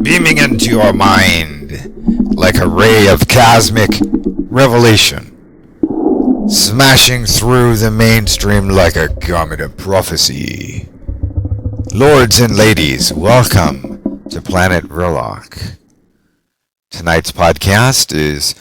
Beaming into your mind like a ray of cosmic revelation, smashing through the mainstream like a comet of prophecy. Lords and ladies, welcome to Planet Vrilock. Tonight's podcast is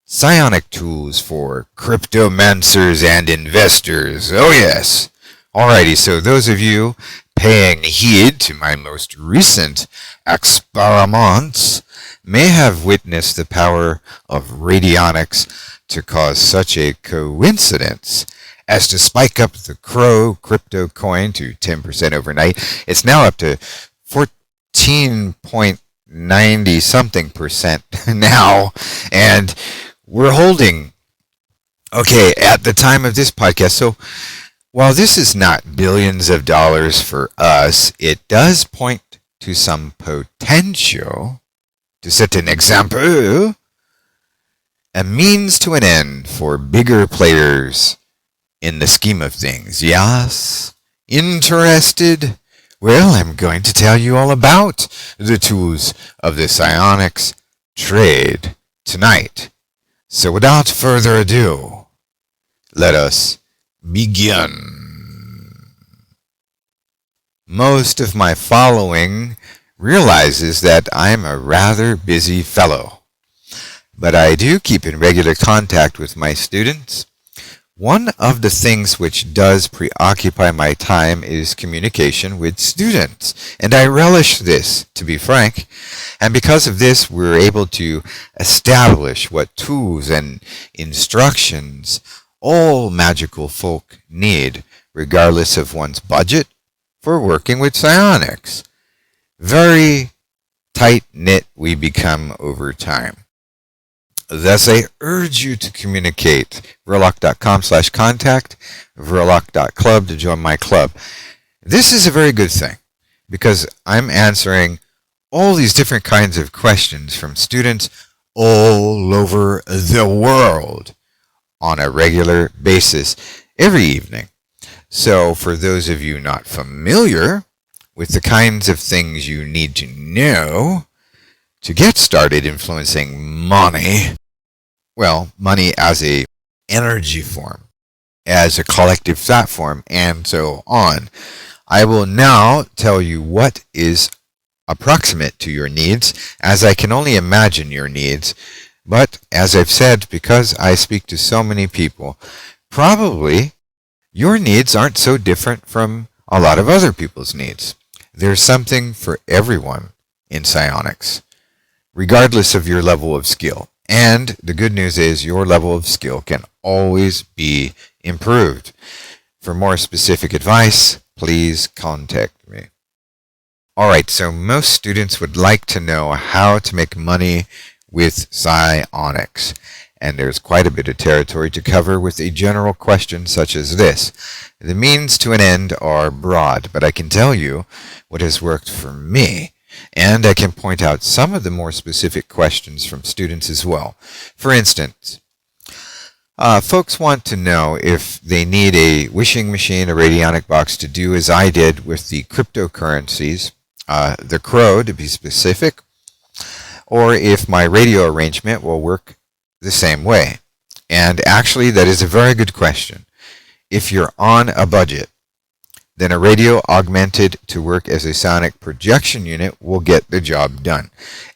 Psionic Tools for Cryptomancers and Investors. Oh yes. Alrighty, so those of you paying heed to my most recent experiments may have witnessed the power of radionics to cause such a coincidence as to spike up the Crow crypto coin to 10% overnight. It's now up to 14.90 something percent now, and we're holding, okay, at the time of this podcast. So while this is not billions of dollars for us, it does point to some potential, to set an example, a means to an end for bigger players in the scheme of things. Yes? Interested? Well, I'm going to tell you all about the tools of the psionics trade tonight. So without further ado, let us begin. Most of my following realizes that I'm a rather busy fellow, but I do keep in regular contact with my students. One of the things which does preoccupy my time is communication with students, and I relish this, to be frank, and because of this we're able to establish what tools and instructions all magical folk need, regardless of one's budget, for working with psionics. Very tight-knit we become over time. Thus, I urge you to communicate. Vrilock.com/contact, Vrilock.club to join my club. This is a very good thing, because I'm answering all these different kinds of questions from students all over the world on a regular basis every evening. So for those of you not familiar with the kinds of things you need to know to get started influencing money, well, money as a energy form, as a collective thought form, and so on, I will now tell you what is approximate to your needs, as I can only imagine your needs. But as I've said, because I speak to so many people, probably your needs aren't so different from a lot of other people's needs. There's something for everyone in psionics, regardless of your level of skill. And the good news is your level of skill can always be improved. For more specific advice, please contact me. Alright, so most students would like to know how to make money with psionics, and there's quite a bit of territory to cover with a general question such as this. The means to an end are broad, but I can tell you what has worked for me, and I can point out some of the more specific questions from students as well. For instance, folks want to know if they need a wishing machine, a radionic box, to do as I did with the cryptocurrencies, the Crow to be specific, or if my radio arrangement will work the same way. And actually, that is a very good question. If you're on a budget, then a radio augmented to work as a sonic projection unit will get the job done.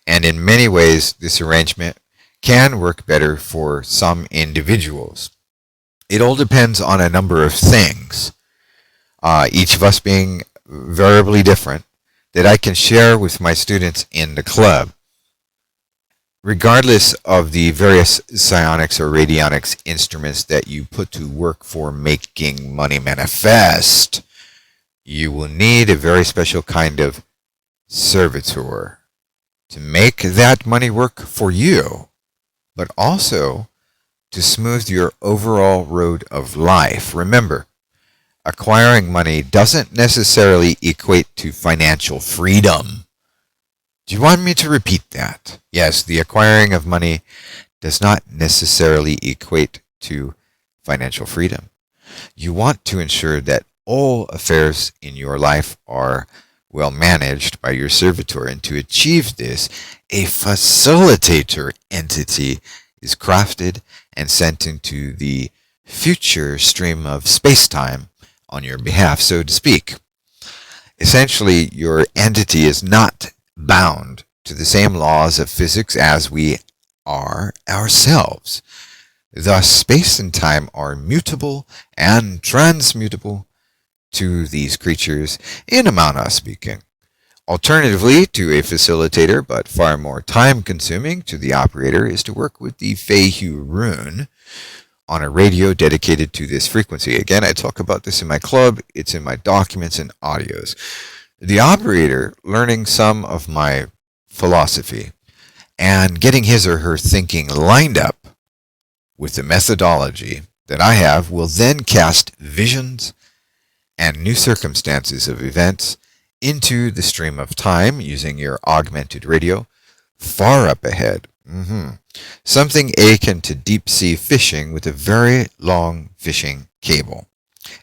And in many ways, this arrangement can work better for some individuals. It all depends on a number of things, each of us being variably different, that I can share with my students in the club. Regardless of the various psionics or radionics instruments that you put to work for making money manifest, you will need a very special kind of servitor to make that money work for you, but also to smooth your overall road of life. Remember, acquiring money doesn't necessarily equate to financial freedom. Do you want me to repeat that? Yes, the acquiring of money does not necessarily equate to financial freedom. You want to ensure that all affairs in your life are well managed by your servitor, and to achieve this, a facilitator entity is crafted and sent into the future stream of space-time on your behalf, so to speak. Essentially, your entity is not bound to the same laws of physics as we are ourselves. Thus, space and time are mutable and transmutable to these creatures, in a manner speaking. Alternatively to a facilitator, but far more time-consuming to the operator, is to work with the Feihu rune on a radio dedicated to this frequency. Again, I talk about this in my club. It's in my documents and audios. The operator, learning some of my philosophy and getting his or her thinking lined up with the methodology that I have, will then cast visions and new circumstances of events into the stream of time using your augmented radio far up ahead. Something akin to deep sea fishing with a very long fishing cable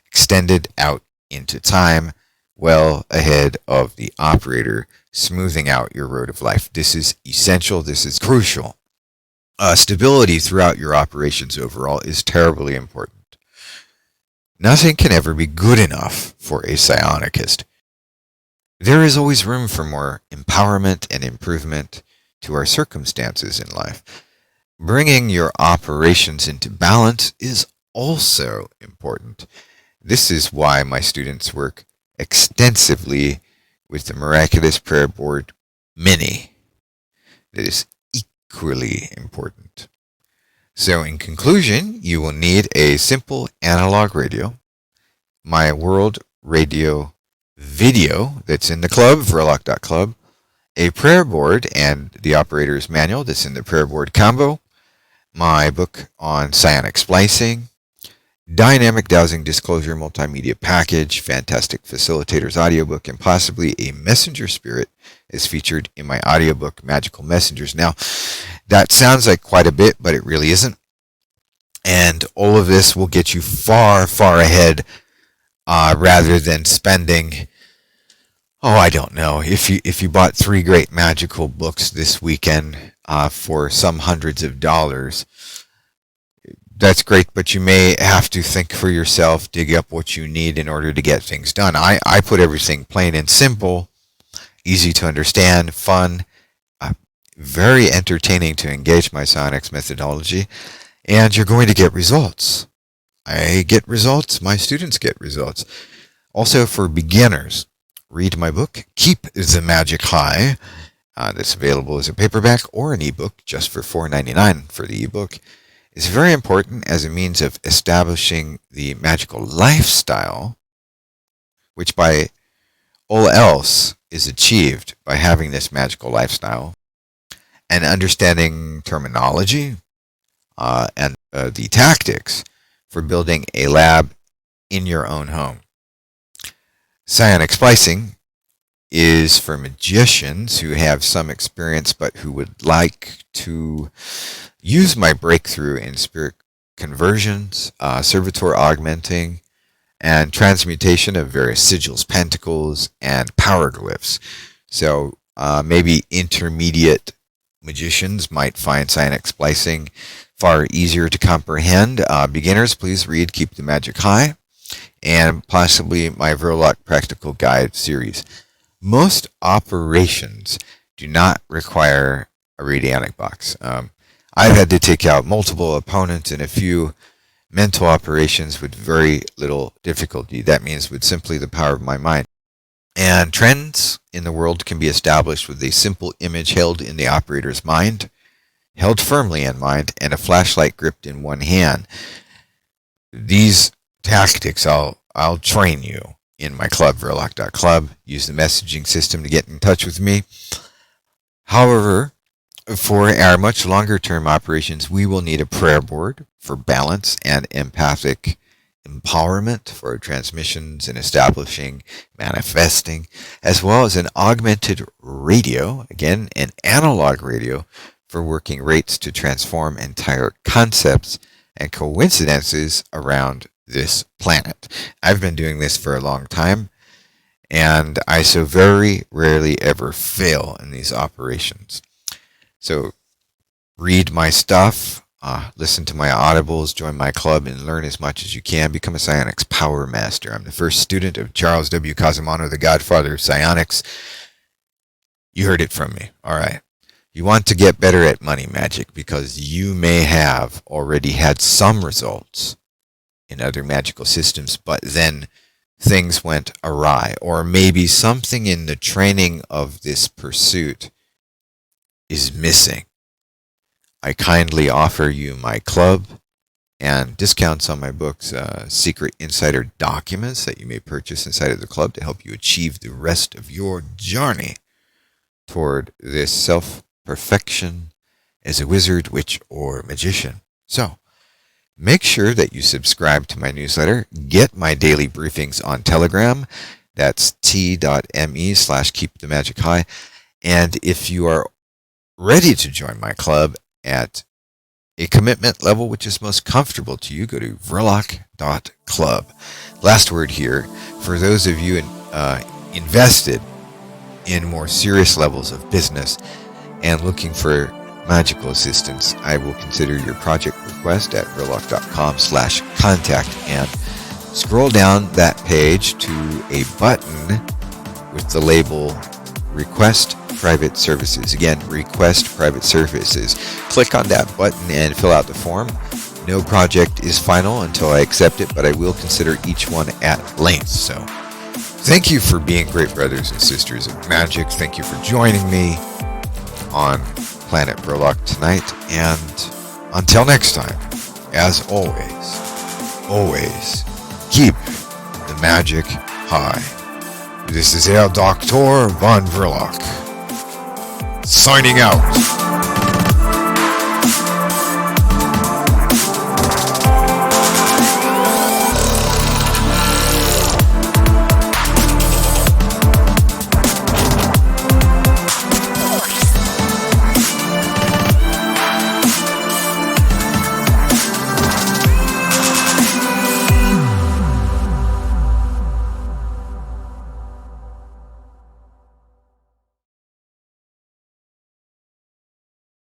extended out into time, well ahead of the operator, smoothing out your road of life. This is essential. This is crucial. Stability throughout your operations overall is terribly important. Nothing can ever be good enough for a psionicist. There is always room for more empowerment and improvement to our circumstances in life. Bringing your operations into balance is also important. This is why my students work extensively with the Miraculous Prayer Board Mini. That is equally important. So in conclusion, you will need a simple analog radio, my world radio video that's in the club, Vrilock.club, a prayer board and the operator's manual that's in the prayer board combo, my book on psionic splicing, dynamic dowsing disclosure multimedia package, fantastic facilitators audiobook, and possibly a messenger spirit is featured in my audiobook, Magical Messengers. Now, that sounds like quite a bit, but it really isn't. And all of this will get you far, far ahead rather than spending, I don't know, if you bought 3 great magical books this weekend for some hundreds of dollars, that's great, but you may have to think for yourself, dig up what you need in order to get things done. I put everything plain and simple, easy to understand, fun, very entertaining to engage my psionics methodology, and you're going to get results. I get results, my students get results. Also, for beginners, read my book, Keep the Magic High. That's available as a paperback or an ebook just for $4.99 for the ebook. It's very important as a means of establishing the magical lifestyle, which by all else is achieved by having this magical lifestyle and understanding terminology and the tactics for building a lab in your own home. Psionic splicing is for magicians who have some experience but who would like to use my breakthrough in spirit conversions, servitor augmenting, and transmutation of various sigils, pentacles, and power glyphs. So maybe intermediate magicians might find psionic splicing far easier to comprehend. Beginners, please read Keep the Magic High and possibly my Vrilock Practical Guide series. Most operations do not require a radionic box. I've had to take out multiple opponents in a few mental operations with very little difficulty. That means with simply the power of my mind. And trends in the world can be established with a simple image held in the operator's mind, held firmly in mind, and a flashlight gripped in one hand. These tactics I'll train you in my club, Vrilock.club. Use the messaging system to get in touch with me. However, for our much longer term operations, we will need a prayer board for balance and empathic empowerment for transmissions and establishing, manifesting, as well as an augmented radio, again, an analog radio for working rates to transform entire concepts and coincidences around this planet. I've been doing this for a long time, and I so very rarely ever fail in these operations. So read my stuff, listen to my audibles, join my club, and learn as much as you can. Become a psionics power master. I'm the first student of Charles W. Casamano, the godfather of psionics. You heard it from me. All right. You want to get better at money magic because you may have already had some results in other magical systems, but then things went awry, or maybe something in the training of this pursuit is missing. I kindly offer you my club and discounts on my books, secret insider documents that you may purchase inside of the club to help you achieve the rest of your journey toward this self-perfection as a wizard, witch, or magician. So, make sure that you subscribe to my newsletter. Get my daily briefings on Telegram. That's t.me/keepthemagichigh. And if you are ready to join my club at a commitment level which is most comfortable to you, go to Vrilock.club. Last word here, for those of you invested in more serious levels of business and looking for magical assistance, I will consider your project request at Vrilock.com/contact, and scroll down that page to a button with the label Request Private Services. Again, Request Private Services. Click on that button and fill out the form. No project is final until I accept it, but I will consider each one at length. So, thank you for being great brothers and sisters of magic. Thank you for joining me on Planet Vrilock tonight, and until next time, as always, keep the magic high. This is Herr Doktor von Vrilock, signing out.